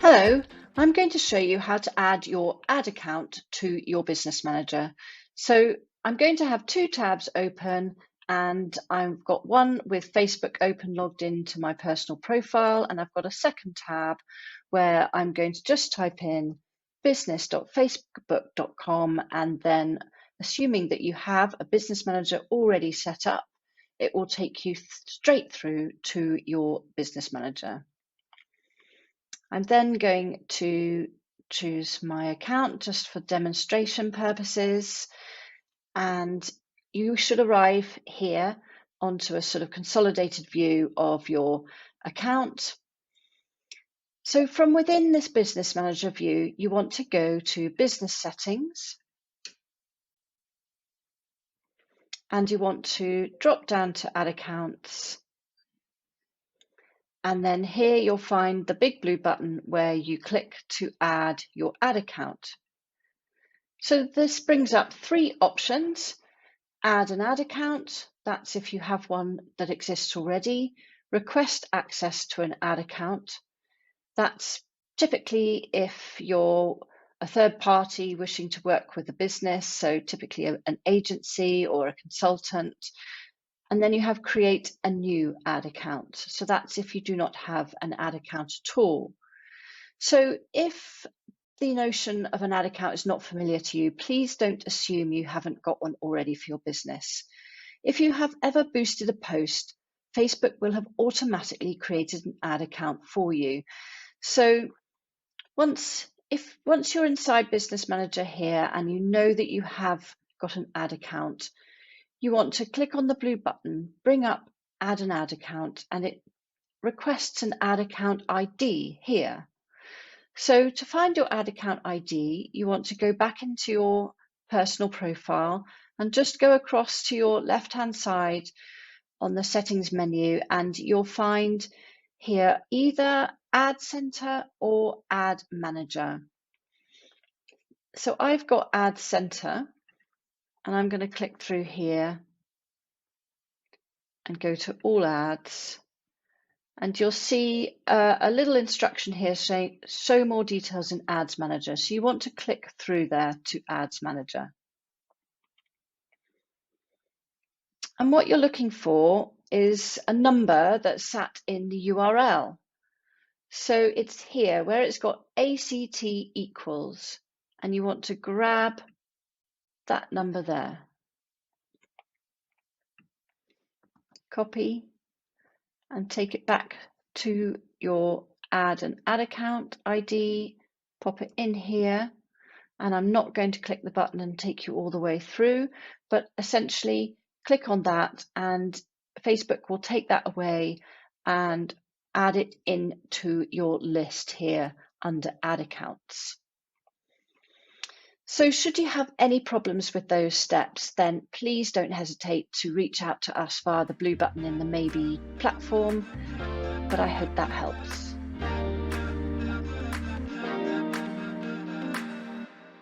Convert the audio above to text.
Hello, I'm going to show you how to add your ad account to your Business Manager. So I'm going to have two tabs open, and I've got one with Facebook open logged into my personal profile, and I've got a second tab where I'm going to just type in business.facebook.com, and then assuming that you have a Business Manager already set up, it will take you straight through to your Business Manager. I'm then going to choose my account just for demonstration purposes, and you should arrive here onto a sort of consolidated view of your account. So from within this Business Manager view, you want to go to Business Settings, and you want to drop down to Add Accounts. And then here you'll find the big blue button where you click to add your ad account. So this brings up three options: add an ad account, that's if you have one that exists already; request access to an ad account, that's typically if you're a third party wishing to work with a business, so typically an agency or a consultant. And then you have create a new ad account. So that's if you do not have an ad account at all. So if the notion of an ad account is not familiar to you, please don't assume you haven't got one already for your business. If you have ever boosted a post, Facebook will have automatically created an ad account for you. So once you're inside Business Manager here and you know that you have got an ad account, you want to click on the blue button, bring up Add an Ad Account, and it requests an ad account ID here. So to find your ad account ID, you want to go back into your personal profile and just go across to your left-hand side on the settings menu, and you'll find here either Ad Center or Ad Manager. So I've got Ad Center, and I'm going to click through here and go to All Ads. And you'll see a little instruction here saying show more details in Ads Manager. So you want to click through there to Ads Manager. And what you're looking for is a number that's sat in the URL. So it's here where it's got ACT equals, and you want to grab that number there. Copy and take it back to your Add an Ad Account ID, pop it in here, and I'm not going to click the button and take you all the way through, but essentially click on that and Facebook will take that away and add it into your list here under Ad Accounts. So should you have any problems with those steps, then please don't hesitate to reach out to us via the blue button in the Maybe platform, but I hope that helps.